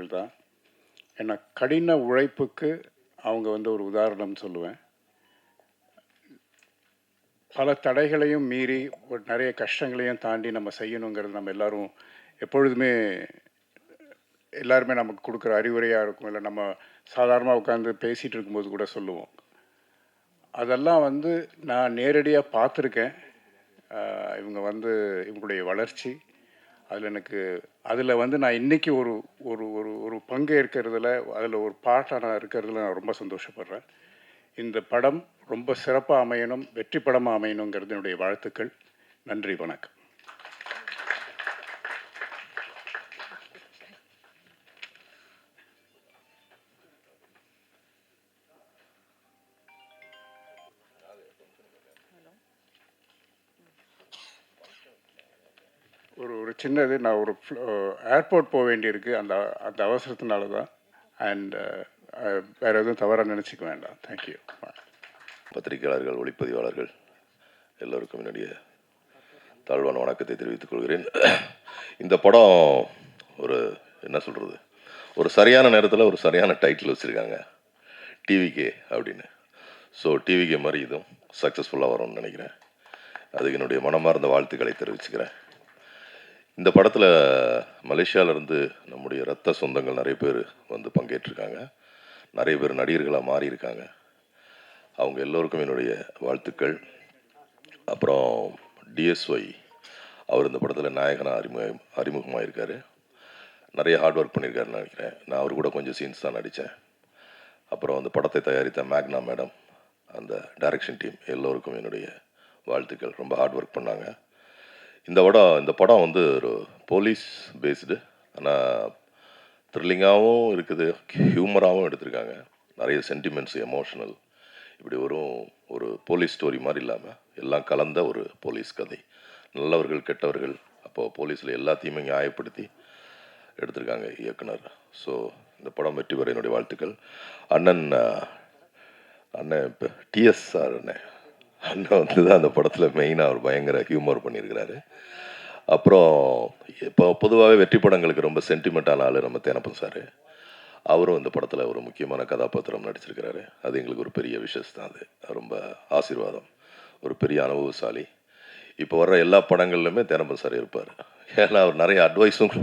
அவர்கள் தான். ஏன்னா கடின உழைப்புக்கு அவங்க வந்து ஒரு உதாரணம் சொல்லுவேன். பல தடைகளையும் மீறி ஒரு நிறைய கஷ்டங்களையும் தாண்டி நம்ம செய்யணுங்கிறது நம்ம எல்லாரும் எப்பொழுதுமே எல்லாருமே நமக்கு கொடுக்குற அறிவுரையாக இருக்கும். இல்லை நம்ம சாதாரணமாக உட்காந்து பேசிகிட்டு இருக்கும்போது கூட சொல்லுவோம். அதெல்லாம் வந்து நான் நேரடியாக பார்த்துருக்கேன். இவங்க வந்து இவங்களுடைய வளர்ச்சி அதில் வந்து நான் இன்றைக்கி ஒரு ஒரு ஒரு ஒரு பங்கு இருக்கிறதுல, அதில் ஒரு பாட்டாக நான் இருக்கிறதுல நான் ரொம்ப சந்தோஷப்படுறேன். இந்த படம் ரொம்ப சிறப்பாக அமையணும், வெற்றி படமாக அமையணுங்கிறது என்னுடைய வாழ்த்துக்கள். நன்றி, வணக்கம். ஒரு சின்னது, நான் ஒரு ஏர்போர்ட் போக வேண்டியிருக்கு, அந்த அந்த அவசரத்தினால தான். அண்ட் வேறு எதுவும் தவறாக நினச்சிக்க வேண்டாம். தேங்க்யூ. பத்திரிகையாளர்கள், ஒளிப்பதிவாளர்கள் எல்லோருக்கும் என்னுடைய தாழ்வான வணக்கத்தை தெரிவித்துக் கொள்கிறேன். இந்த படம் என்ன சொல்கிறது, ஒரு சரியான நேரத்தில் ஒரு சரியான டைட்டில் வச்சுருக்காங்க, டிவிகே அப்படின்னு. ஸோ டிவிகே மாதிரி இதுவும் சக்ஸஸ்ஃபுல்லாக வரும்னு நினைக்கிறேன். அதுக்கு என்னுடைய மனமார்ந்த வாழ்த்துக்களை தெரிவிச்சுக்கிறேன். இந்த படத்தில் மலேசியாவிலேருந்து நம்முடைய இரத்த சொந்தங்கள் நிறைய பேர் வந்து பங்கேற்றிருக்காங்க. நிறைய பேர் நடிகர்களாக மாறியிருக்காங்க. அவங்க எல்லோருக்கும் என்னுடைய வாழ்த்துக்கள். அப்புறம் டிஎஸ்ஒய் அவர் இந்த படத்தில் நாயகனாக அறிமுகமாக இருக்கார். நிறைய ஹார்ட் ஒர்க் பண்ணியிருக்காருன்னு நினைக்கிறேன். நான் அவர் கூட கொஞ்சம் சீன்ஸ் தான் நடித்தேன். அப்புறம் அந்த படத்தை தயாரித்த மேக்னா மேடம், அந்த டைரக்ஷன் டீம் எல்லோருக்கும் என்னுடைய வாழ்த்துக்கள். ரொம்ப ஹார்ட் ஒர்க் பண்ணாங்க. இந்த படம் வந்து ஒரு போலீஸ் பேஸ்டு, ஆனால் த்ரில்லிங்காகவும் இருக்குது, ஹியூமராகவும் எடுத்திருக்காங்க. நிறைய சென்டிமெண்ட்ஸ், எமோஷனல், இப்படி ஒரு போலீஸ் ஸ்டோரி மாதிரி இல்லாமல் எல்லாம் கலந்த ஒரு போலீஸ் கதை. நல்லவர்கள், கெட்டவர்கள், அப்போது போலீஸில் எல்லாத்தையுமே நியாயப்படுத்தி எடுத்திருக்காங்க இயக்குனர். ஸோ இந்த படம் வெற்றி பெற என்னுடைய வாழ்த்துக்கள். அண்ணன் இப்போ டிஎஸ் சார் அண்ணன் வந்து தான் அந்த படத்தில் மெயினாக அவர் பயங்கர ஹியூமர் பண்ணியிருக்கிறாரு. அப்புறம் இப்போ பொதுவாகவே வெற்றி படங்களுக்கு ரொம்ப சென்டிமெண்ட்டான ஆள் நம்ம தேனப்பன் சார். அவரும் இந்த படத்தில் ஒரு முக்கியமான கதாபாத்திரம் நடிச்சிருக்கிறாரு. அது எங்களுக்கு ஒரு பெரிய விஷஸ் தான். அது ரொம்ப ஆசீர்வாதம். ஒரு பெரிய அனுபவசாலி. இப்போ வர்ற எல்லா படங்கள்லையுமே தேனப்பன் சார் இருப்பார். ஏன்னா அவர் நிறைய அட்வைஸும்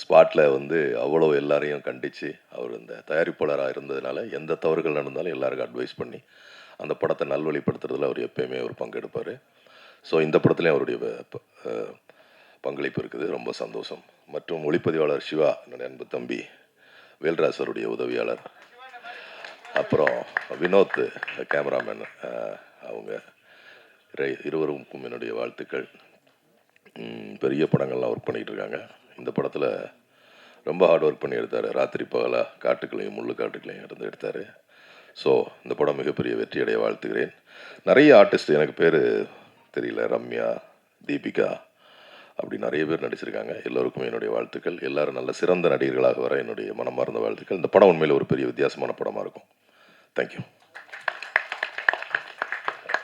ஸ்பாட்டில் வந்து அவ்வளோ எல்லாரையும் கண்டித்து, அவர் இந்த தயாரிப்பாளராக இருந்ததுனால எந்த தவறுகள் நடந்தாலும் எல்லாருக்கும் அட்வைஸ் பண்ணி அந்த படத்தை நல்வழிப்படுத்துறதுல அவர் எப்பயுமே ஒரு பங்கெடுப்பார். ஸோ இந்த படத்துலேயும் அவருடைய பங்களிப்பு இருக்குது. ரொம்ப சந்தோஷம். மற்றும் ஒளிப்பதிவாளர் சிவா, என்னுடைய அன்பு தம்பி வேல்ராசருடைய உதவியாளர், அப்புறம் வினோத் கேமராமேன், அவங்க இருவருக்கும் என்னுடைய வாழ்த்துக்கள். பெரிய படங்கள்லாம் ஒர்க் பண்ணிகிட்டு இருக்காங்க. இந்த படத்தில் ரொம்ப ஹார்ட் ஒர்க் பண்ணி எடுத்தார். ராத்திரி பகலாக காட்டுக்களையும் முள்ளு காட்டுக்களையும் இருந்து எடுத்தார். ஸோ இந்த படம் மிகப்பெரிய வெற்றியடைய வாழ்த்துகிறேன். நிறைய ஆர்டிஸ்ட், எனக்கு பேர் தெரியல, ரம்யா, தீபிகா, அப்படி நிறைய பேர் நடிச்சிருக்காங்க. எல்லோருக்கும் என்னுடைய வாழ்த்துக்கள். எல்லோரும் நல்ல சிறந்த நடிகர்களாக வர என்னுடைய மனமார்ந்த வாழ்த்துக்கள். இந்த படம் உண்மையில் ஒரு பெரிய வித்தியாசமான படமாக இருக்கும். தேங்க்யூ.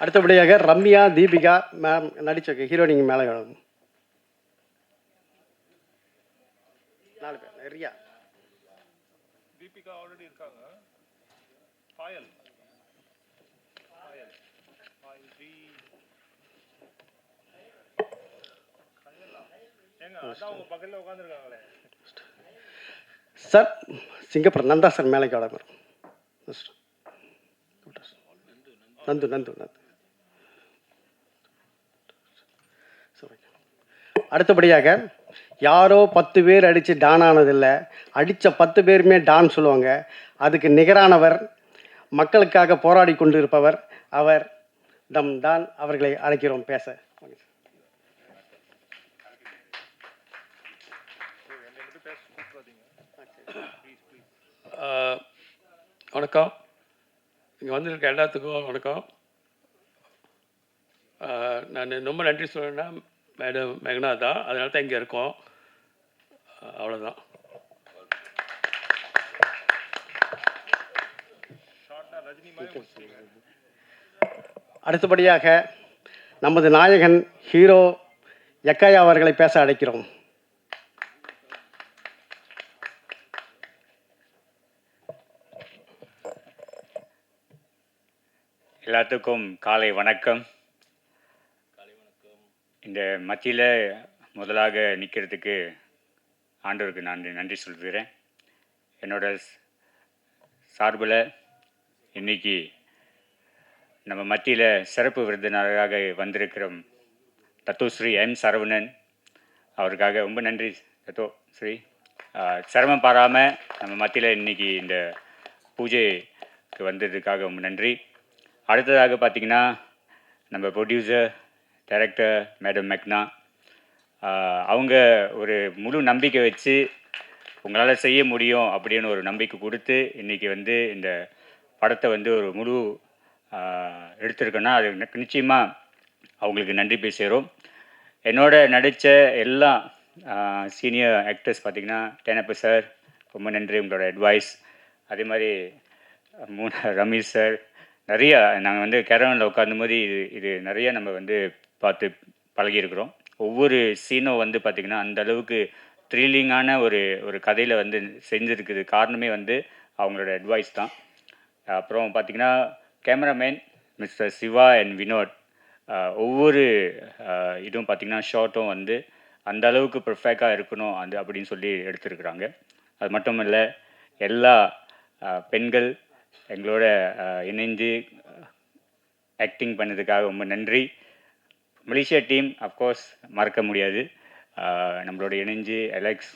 அடுத்தபடியாக ரம்யா, தீபிகா மேம் நடிச்ச ஹீரோயினிங் மேலே 4 பேர். ரியா, தீபிகா ஆல்ரெடி இருக்காங்க. பாயல் சார் சிங்கப்பூர் நந்தா சார் மேலே நந்து நந்து நந்து. அடுத்தபடியாக யாரோ 10 பேர் அடித்து டான் ஆனதில்லை, அடித்த 10 பேருமே டான் சொல்லுவாங்க. அதுக்கு நிகரானவர், மக்களுக்காக போராடி கொண்டிருப்பவர், அவர் தம் டான் அவர்களை அழைக்கிறோம் பேச. வணக்கம். இங்கே வந்திருக்க எல்லாத்துக்கும் வணக்கம். நான் ரொம்ப நன்றி சொல்லணுன்னா மேடம் மேக்னா தான், அதனால தான் இங்கே இருக்கோம். அவ்வளோதான். அடுத்தபடியாக நமது நாயகன் ஹீரோ யக்காயா அவர்களை பேச அழைக்கிறோம். எல்லாத்துக்கும் காலை வணக்கம். இந்த மத்தியில் முதலாக நிற்கிறதுக்கு ஆண்டவருக்கு நான் நன்றி சொல்கிறேன். என்னோட சார்பில் இன்னைக்கு நம்ம மத்தியில் சிறப்பு விருந்தினராக வந்திருக்கிற தத்துஸ்ரீ எம் சரவணன் அவருக்காக ரொம்ப நன்றி. தத்தோ ஸ்ரீ சிரமம் பாராமல் நம்ம மத்தியில் இன்னைக்கு இந்த பூஜைக்கு வந்ததுக்காக ரொம்ப நன்றி. அடுத்ததாக பார்த்திங்கன்னா நம்ம ப்ரொடியூசர் டைரக்டர் மேடம் மெக்னா, அவங்க ஒரு முழு நம்பிக்கை வச்சு உங்களால் செய்ய முடியும் அப்படின்னு ஒரு நம்பிக்கை கொடுத்து இன்றைக்கி வந்து இந்த படத்தை வந்து ஒரு முழு எடுத்திருக்கேன்னா அது நிச்சயமாக அவங்களுக்கு நன்றி போய் சேரும். என்னோட நடித்த எல்லா சீனியர் ஆக்டர்ஸ் பார்த்திங்கன்னா டேனப்ப சார் ரொம்ப நன்றி உங்களோட அட்வைஸ். அதே மாதிரி ரமேஷ் சார், நிறையா நாங்கள் வந்து கேரவனில் உட்கார்ந்த போது இது நிறையா நம்ம வந்து பார்த்து பழகியிருக்கிறோம். ஒவ்வொரு சீனும் வந்து பார்த்திங்கன்னா அந்த அளவுக்கு த்ரில்லிங்கான ஒரு கதையில் வந்து செஞ்சுருக்குது காரணமே வந்து அவங்களோட அட்வைஸ் தான். அப்புறம் பார்த்திங்கன்னா cameraman mister Siva and Vinod, ஒவ்வொரு இதுவும் பார்த்திங்கன்னா ஷார்ட்டும் வந்து அந்த அளவுக்கு பர்ஃபெக்டாக இருக்கணும் அப்படின்னு சொல்லி எடுத்துருக்குறாங்க. அது மட்டும் இல்லை, எல்லா பெண்கள் எங்களோட இணைந்து ஆக்டிங் பண்ணதுக்காக ரொம்ப நன்றி. மலேசியா டீம் அஃப்கோர்ஸ் மறக்க முடியாது. நம்மளோட இணைஞ்சு அலெக்ஸ்,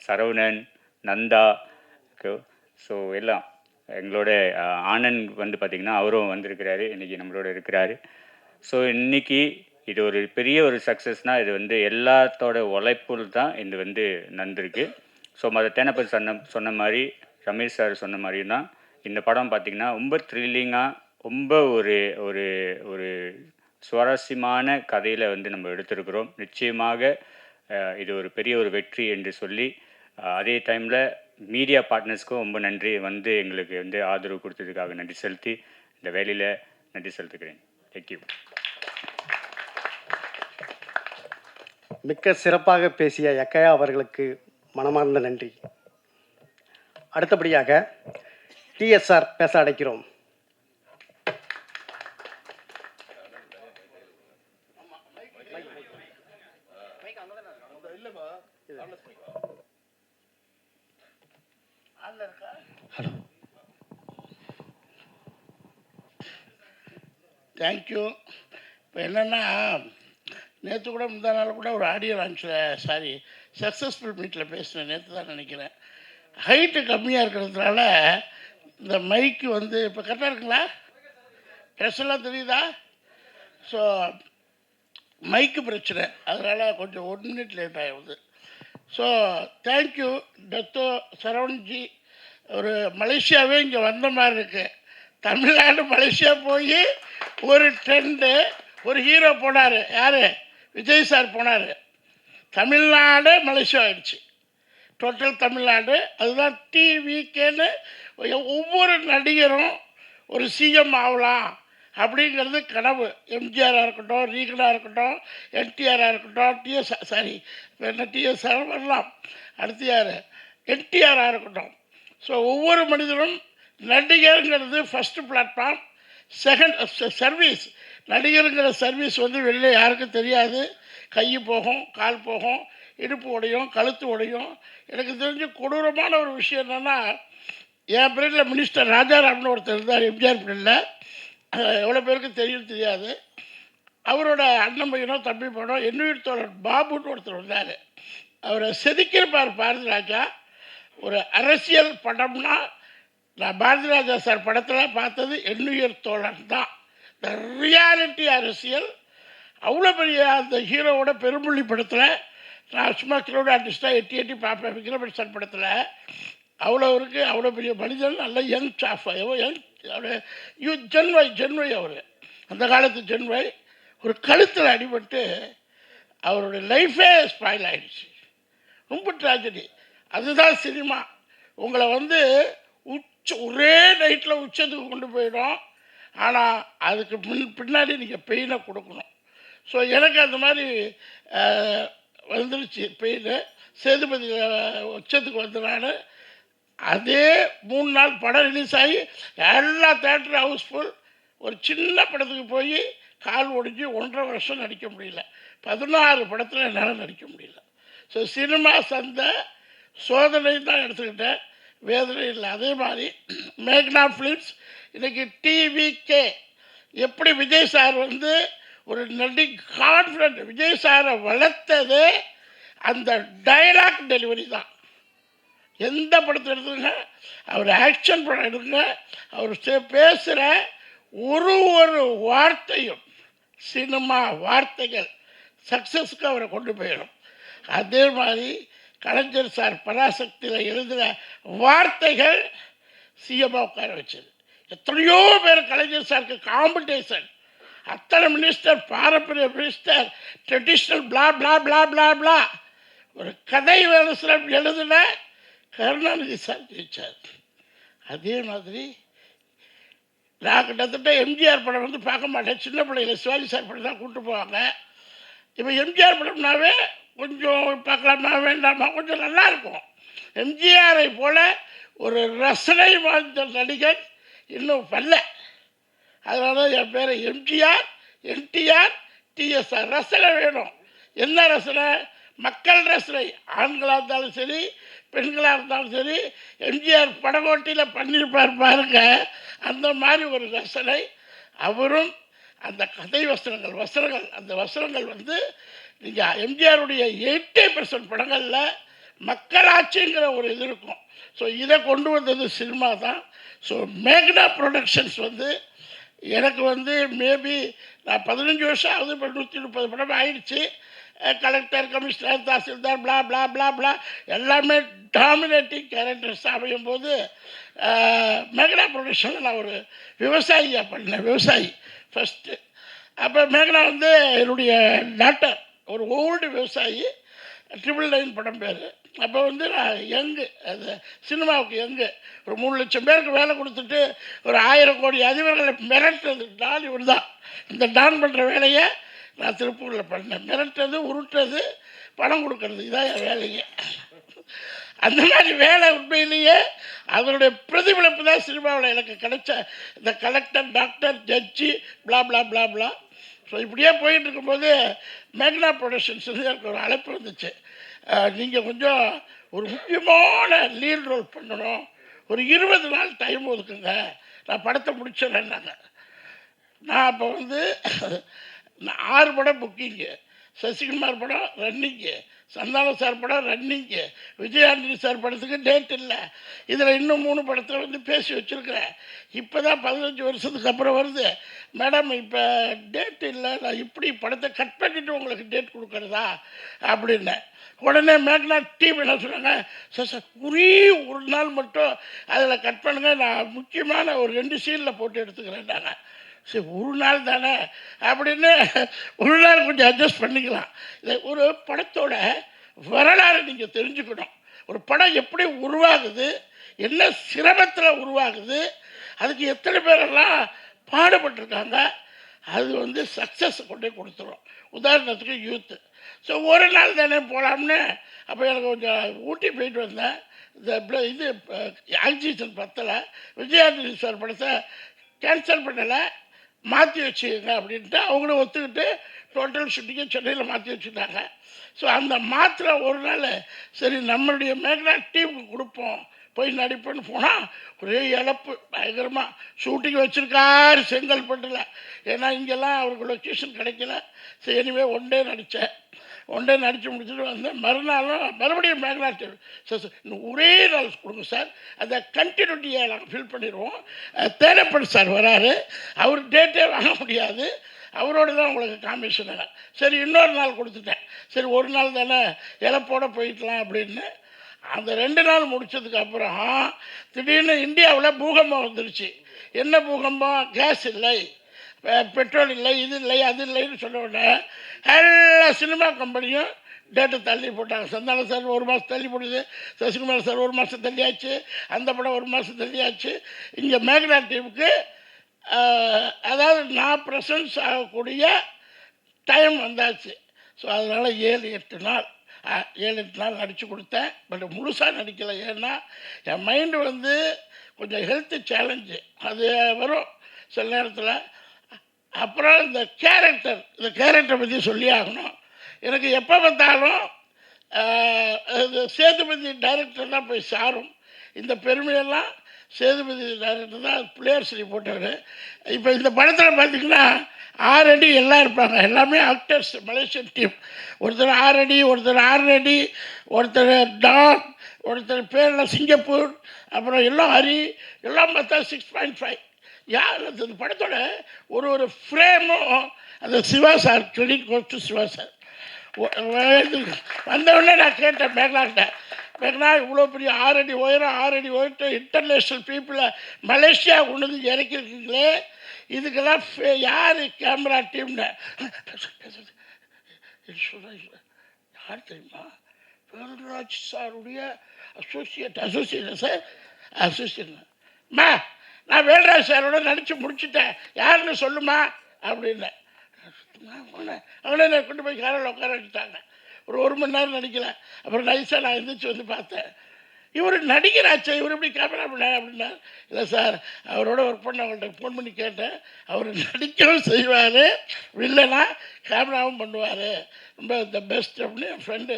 சரவணன், நந்தா, ஸோ எல்லாம் எங்களோட ஆனந்த் வந்து பார்த்திங்கன்னா அவரும் வந்திருக்கிறாரு, இன்றைக்கி நம்மளோட இருக்கிறாரு. ஸோ இன்றைக்கி இது ஒரு பெரிய ஒரு சக்ஸஸ்னால் இது வந்து எல்லாத்தோட உழைப்புல தான் இது வந்து நடந்திருக்கு. ஸோ தேனப்பன் சொன்ன மாதிரி, ரமேஷ் சார் சொன்ன மாதிரி தான் இந்த படம் பார்த்திங்கன்னா ரொம்ப த்ரில்லிங்காக, ரொம்ப ஒரு ஒரு ஒரு சுவாரஸ்யமான கதையில் வந்து நம்ம எடுத்திருக்கிறோம். நிச்சயமாக இது ஒரு பெரிய ஒரு வெற்றி என்று சொல்லி, அதே டைமில் மீடியா பார்ட்னர்ஸ்க்கும் ரொம்ப நன்றி, வந்து எங்களுக்கு வந்து ஆதரவு கொடுத்ததுக்காக நன்றி செலுத்தி இந்த வேலையில் நன்றி செலுத்துக்கிறேன். தேங்க்யூ. மிக்க சிறப்பாக பேசிய யக்கையா அவர்களுக்கு மனமார்ந்த நன்றி. அடுத்தபடியாக டிஎஸ்ஆர் பேச அழைக்கிறோம். தேங்க்யூ. இப்போ என்னென்னா, நேற்று கூட முந்தா நாள் கூட ஒரு ஆடியோ லான்ச்சில் சக்ஸஸ்ஃபுல் மீட்டில் பேசினேன், நேற்று தான் நினைக்கிறேன். ஹைட்டு கம்மியாக இருக்கிறதுனால இந்த மைக்கு வந்து இப்போ கரெக்டாக இருக்குங்களா? ட்ரெஸ் எல்லாம் தெரியுதா? ஸோ மைக்கு பிரச்சனை, அதனால் கொஞ்சம் 1 மினிட் லேட் ஆகிடுது. ஸோ தேங்க்யூ டத்தோ சரவண்ஜி. ஒரு மலேசியாவே இங்கே வந்த மாதிரி இருக்குது. தமிழ்நாடு மலேசியா போய் ஒரு ட்ரெண்டு, ஒரு ஹீரோ போனார், யார்? விஜய் சார் போனார். தமிழ்நாடு மலேசியா ஆயிடுச்சு, டோட்டல் தமிழ்நாடு. அதுதான் டிவிக்கேன்னு ஒவ்வொரு நடிகரும் ஒரு சிஎம் ஆகலாம் அப்படிங்கிறது கனவு. எம்ஜிஆராக இருக்கட்டும், ரீகனாக இருக்கட்டும், என்டிஆராக இருக்கட்டும், டிஎஸ்ஆர் வரலாம், அடுத்து யார், என்டிஆராக இருக்கட்டும். ஸோ ஒவ்வொரு மனிதனும் நடிகருங்கிறது ஃபஸ்ட்டு பிளாட்ஃபார்ம், செகண்ட் சர்வீஸ். நடிகருங்கிற சர்வீஸ் வந்து வெளியில் யாருக்கும் தெரியாது. கை போகும், கால் போகும், இடுப்பு உடையும், கழுத்து உடையும். எனக்கு தெரிஞ்ச கொடூரமான ஒரு விஷயம் என்னென்னா, என் பீரியடில் மினிஸ்டர் ராஜாராம்னு ஒருத்தர் இருந்தார், எம்ஜிஆர் பீரியடில். எவ்வளோ பேருக்கு தெரியாது. அவரோட அண்ணன் பையனோ தம்பி பையனோ என்னுயிர் தோழர் பாபுன்னு ஒருத்தர் இருந்தார். அவரை செதுக்கியிருப்பார் பாரதி ராஜா. ஒரு அரசியல் படம்னா நான் பாரதி ராஜா சார் படத்தில் பார்த்தது என்னுயிர் தோழன் தான். இந்த ரியாலிட்டி அரசியல் அவ்வளோ பெரிய அந்த ஹீரோவோட பெரும்புள்ளி படத்தில் நான் சும்மா கிரௌட் ஆர்டிஸ்ட்டாக எட்டி பார்ப்பேன். விக்ரமன் படத்தில் அவ்வளோ இருக்குது, அவ்வளோ பெரிய மனிதன், நல்ல யங் ஸ்டாஃப், ஜென்வை அவர், அந்த காலத்து ஜென்வை. ஒரு கழுத்தில் அடிபட்டு அவருடைய லைஃபே ஸ்பாயில் ஆகிடுச்சு. ரொம்ப ட்ராஜடி. அதுதான் சினிமா. உங்களை வந்து ஒரே நைட்டில் உச்சத்துக்கு கொண்டு போயிடும். ஆனால் அதுக்கு பின்னாடி நீங்கள் பெயினை கொடுக்கணும். ஸோ எனக்கு அந்த மாதிரி வந்துருச்சு பெயின். சேதுபதி உச்சத்துக்கு வந்து நான் அதே 3 நாள் படம் ரிலீஸ் ஆகி எல்லா தேட்டர் ஹவுஸ்ஃபுல். ஒரு சின்ன படத்துக்கு போய் கால் ஒடிஞ்சு 1.5 வருஷம் நடிக்க முடியல. 16 படத்தில் என்னால் நடிக்க முடியல. ஸோ சினிமா சந்தை சோதனை தான் எடுத்துக்கிட்டேன், வேதனை இல்லை. அதே மாதிரி மேக்னா ஃபிலிம்ஸ் இன்றைக்கி டிவிகே எப்படி விஜய் சார் வந்து ஒரு கான்ஃபிடென்ட் விஜய் சாரை வளர்த்தது அந்த டைலாக் டெலிவரி தான். எந்த படத்தை எடுத்துங்க, அவர் ஆக்ஷன் படம் எடுங்க, அவர் பேசுகிற ஒரு வார்த்தையும் சினிமா வார்த்தைகள் சக்ஸஸ்க்கு அவரை கொண்டு போயிடும். அதே மாதிரி கலைஞர் சார் பராசக்தியில் எழுதுகிற வார்த்தைகள் சிஎம்மாக உட்கார வச்சது. எத்தனையோ பேர் கலைஞர் சாருக்கு காம்படிஷன், அத்தனை மினிஸ்டர், பாரம்பரிய மினிஸ்டர், ட்ரெடிஷ்னல் பிளா பிளா பிளா பிளா பிளா. ஒரு கதை விமர்சனம் எழுதின கருணாநிதி சார் ஜெயிச்சார். அதே மாதிரி நான் கிட்டத்தட்ட எம்ஜிஆர் படம் வந்து பார்க்க மாட்டேன், சின்ன பிள்ளைகளை சிவாஜி சார் படம் தான் கூப்பிட்டு போவாங்க. இப்போ எம்ஜிஆர் படம்னாவே கொஞ்சம் பார்க்கலாமா வேண்டாமா, கொஞ்சம் நல்லாயிருக்கும். எம்ஜிஆரை போல ஒரு ரசனை வாழ்ந்த நடிகர் இன்னும் வரல. அதனால என் பேரை எம்ஜிஆர், என்டிஆர், டிஎஸ்ஆர். ரசனை வேணும். என்ன ரசனை? மக்கள் ரசனை. ஆண்களாக இருந்தாலும் சரி, பெண்களாக இருந்தாலும் சரி. எம்ஜிஆர் படகோட்டியில் பண்ணியிருப்பார் பாருங்க, அந்த மாதிரி ஒரு ரசனை. அவரும் அந்த கதை வசனங்கள் அந்த வசனங்கள் வந்து நீங்கள் எம்ஜிஆருடைய 80% படங்களில் மக்களாட்சிங்கிற ஒரு இது இருக்கும். ஸோ இதை கொண்டு வந்தது சினிமா தான். ஸோ மேக்னா ப்ரொடக்ஷன்ஸ் வந்து எனக்கு வந்து மேபி நான் 15 வருஷம் ஆகுது, இப்போ 130 படம் ஆயிடுச்சு. கலெக்டர், கமிஷனர், தாசில்தார், பிளா பிளா பிளா பிளா எல்லாமே டாமினேட்டிங் கேரக்டர்ஸ் அமையும் போது மேக்னா ப்ரொடக்ஷனில் நான் ஒரு விவசாயியாக பண்ணேன், விவசாயி ஃபஸ்ட்டு. அப்போ மேக்னா வந்து என்னுடைய டாக்டர், ஒரு ஓல்டு விவசாயி. 999 படம் பேர். அப்போ வந்து நான் யங்கு, அது சினிமாவுக்கு யங்கு. ஒரு 3 லட்சம் பேருக்கு வேலை கொடுத்துட்டு ஒரு 1000 கோடி அதிபர்களை மிரட்டுறது டான் இவர் தான். இந்த டான் பண்ணுற வேலையை நான் திருப்பூரில் பண்ணேன். மிரட்டுறது, உருட்டுறது, பணம் கொடுக்கறது, இதான் என் வேலையே. அந்த மாதிரி வேலை உண்மையிலேயே அதனுடைய பிரதிபலிப்பு தான் சினிமாவில் எனக்கு கிடைச்ச இந்த கலெக்டர், டாக்டர், ஜட்ஜி, பிளா பிளா பிளா பிளா. ஸோ இப்படியே போயிட்டு இருக்கும்போது மேக்னா ப்ரொடக்ஷன்ஸ் எனக்கு ஒரு அழைப்பு வந்துச்சு. நீங்கள் கொஞ்சம் ஒரு முக்கியமான லீட் ரோல் பண்ணணும், ஒரு 20 நாள் டைம் ஒதுக்குங்க, நான் படத்தை முடிச்சிடறேன்னாங்க. நான் அப்போ வந்து 6 படம் புக்கிங்கு, சசிகுமார் படம் ரன்னிங்கு, சந்தானம் சார் படம் ரன்னிங்கு, விஜயாண்டனி சார் படத்துக்கு டேட் இல்லை. இதில் இன்னும் 3 படத்தில் வந்து பேசி வச்சுருக்கிறேன். இப்போ தான் 15 வருஷத்துக்கு அப்புறம் வருது, மேடம் இப்போ டேட் இல்லை, நான் இப்படி படத்தை கட் பண்ணிவிட்டு உங்களுக்கு டேட் கொடுக்குறதா அப்படின்னேன். உடனே மேக்னா டீம் என்ன சொன்னாங்க, சார் ஒரே ஒரு நாள் மட்டும் அதில் கட் பண்ணுங்கள், நான் முக்கியமான ஒரு 2 சீனில் போட்டு எடுத்துக்கிறேன்னாங்க. சரி ஒரு நாள் தானே அப்படின்னு ஒரு நாள் கொஞ்சம் அட்ஜஸ்ட் பண்ணிக்கலாம். இது ஒரு படத்தோட வரலாறு நீங்கள் தெரிஞ்சுக்கணும். ஒரு படம் எப்படி உருவாகுது, என்ன சிரமத்தில் உருவாகுது, அதுக்கு எத்தனை பேரெல்லாம் பாடுபட்டிருக்காங்க, அது வந்து சக்ஸஸ் கொண்டே கொடுத்துரும். உதாரணத்துக்கு யூத்து. ஸோ ஒரு நாள் தானே போகலாம்னு அப்போ எனக்கு கொஞ்சம் ஊட்டி போயிட்டு வந்தேன். இந்த இது ஆக்சிஜன் பத்தலை, விஜயாண்டனி சார் படத்தை கேன்சல் பண்ணலை, மாற்றி வச்சுக்கோங்க அப்படின்ட்டு அவங்களும் ஒத்துக்கிட்டு டோட்டல் ஷூட்டிங்கை சென்னையில் மாற்றி வச்சுட்டாங்க. ஸோ அந்த மாத்திரை ஒரு நாள் சரி நம்மளுடைய மேக்னா டீமுக்கு கொடுப்போம், போய் நடிப்பேன்னு போனால் ஒரே இழப்பு பயங்கரமாக. ஷூட்டிங் வச்சுருக்காரு செங்கல்பட்டில், ஏன்னா இங்கெல்லாம் அவருக்கு லொக்கேஷன் கிடைக்கல. சரி எனிவே ஒன் டே நடித்தேன். ஒன் டே நடித்து முடிச்சுட்டு வந்தேன். மறுநாளும் மறுபடியும் மேக்னா டீம் சார் இன்னும் ஒரே நாள் கொடுங்க சார், அந்த கண்டினியூட்டியை நாங்கள் ஃபில் பண்ணிடுவோம். தேனப்பன் சார் வராரு, அவர் டேட்டே வாங்க முடியாது, அவரோடு தான் உங்களுக்கு காம்பினேஷன். சரி இன்னொரு நாள் கொடுத்துட்டேன். சரி ஒரு நாள் தானே இழப்போடு போயிடலாம் அப்படின்னு. அந்த 2 நாள் முடித்ததுக்கப்புறம் திடீர்னு இந்தியாவில் பூகம்பம் வந்துருச்சு. என்ன பூகம்பம்? கேஸ் இல்லை, பெட்ரோல் இல்லை, இது இல்லை, அது இல்லைன்னு சொன்ன உடனே எல்லா சினிமா கம்பெனியும் டேட்டை தள்ளி போட்டாங்க. சந்தானம் சார் 1 மாதம் தள்ளி போடுது, சசிகுமார் சார் 1 மாதம் தள்ளியாச்சு, அந்த படம் 1 மாதம் தள்ளியாச்சு. இங்கே மேக்னா டீமுக்கு அதாவது நான் ப்ரெசன்ஸ் ஆகக்கூடிய டைம் வந்தாச்சு. ஸோ அதனால் 7-8 நாள் 7-8 நாள் நடித்து கொடுத்தேன். பட் முழுசாக நடிக்கலை. ஏன்னா என் மைண்டு வந்து கொஞ்சம் ஹெல்த்து சேலஞ்சு அது வரும் சில நேரத்தில். அப்புறம் இந்த கேரக்டரை பற்றி சொல்லி ஆகணும். எனக்கு எப்போ பார்த்தாலும் சேதுபதி டைரக்டர் தான் போய் சாரும். இந்த பெருமையெல்லாம் சேதுபதி டைரக்டர் தான் பிளேயர்ஸ்லி போட்டவர். இப்போ இந்த படத்தில் பார்த்திங்கன்னா 6 அடி எல்லாம் இருப்பாங்க. எல்லாமே ஆக்டர்ஸ், மலேசியன் டீம். ஒருத்தர் 6 அடி, ஒருத்தர் 6 அடி, ஒருத்தர் டான், ஒருத்தர் பேரில் சிங்கப்பூர், அப்புறம் எல்லாம் ஹரி, எல்லாம் பார்த்தா 6.5. யார் அந்த படத்தோட ஒரு ஃப்ரேமும் அந்த Siva sir, credit goes to Siva sir. வந்தவுடனே நான் கேட்டேன் மேக்னாக்கிட்ட, மேக்னா இவ்வளோ பெரிய 6 அடி உயரம், 6 அடி உயரத்தை இன்டர்நேஷ்னல் பீப்புளை மலேசியா கொண்டு வந்து இறக்கிருக்கீங்களே, இதுக்கெல்லாம் யார் கேமரா டீம்னு யார் தெரியுமா? வேல்ராஜ் சாருடைய அசோசியேட்மா, நான் வேல்ராஜ் சாரோட நடித்து முடிச்சுட்டேன், யாருன்னு சொல்லுமா அப்படின்னேன். அவனே நான் கொண்டு போய் காரில் உட்கார வச்சுட்டாங்க. ஒரு மணி நேரம் நடிக்கலை. அப்புறம் நைஸாக நான் எந்திரிச்சு வந்து பார்த்தேன். இவர் நடிகராச்சே, இவர் எப்படி கேமரா பண்ணார் அப்படின்னா, இல்லை சார் அவரோட ஒர்க் பண்ணவங்கள்ட்ட ஃபோன் பண்ணி கேட்டேன், அவர் நடிக்கவும் செய்வார், இல்லைன்னா கேமராவும் பண்ணுவார், ரொம்ப த பெஸ்ட் அப்படின்னு என் ஃப்ரெண்டு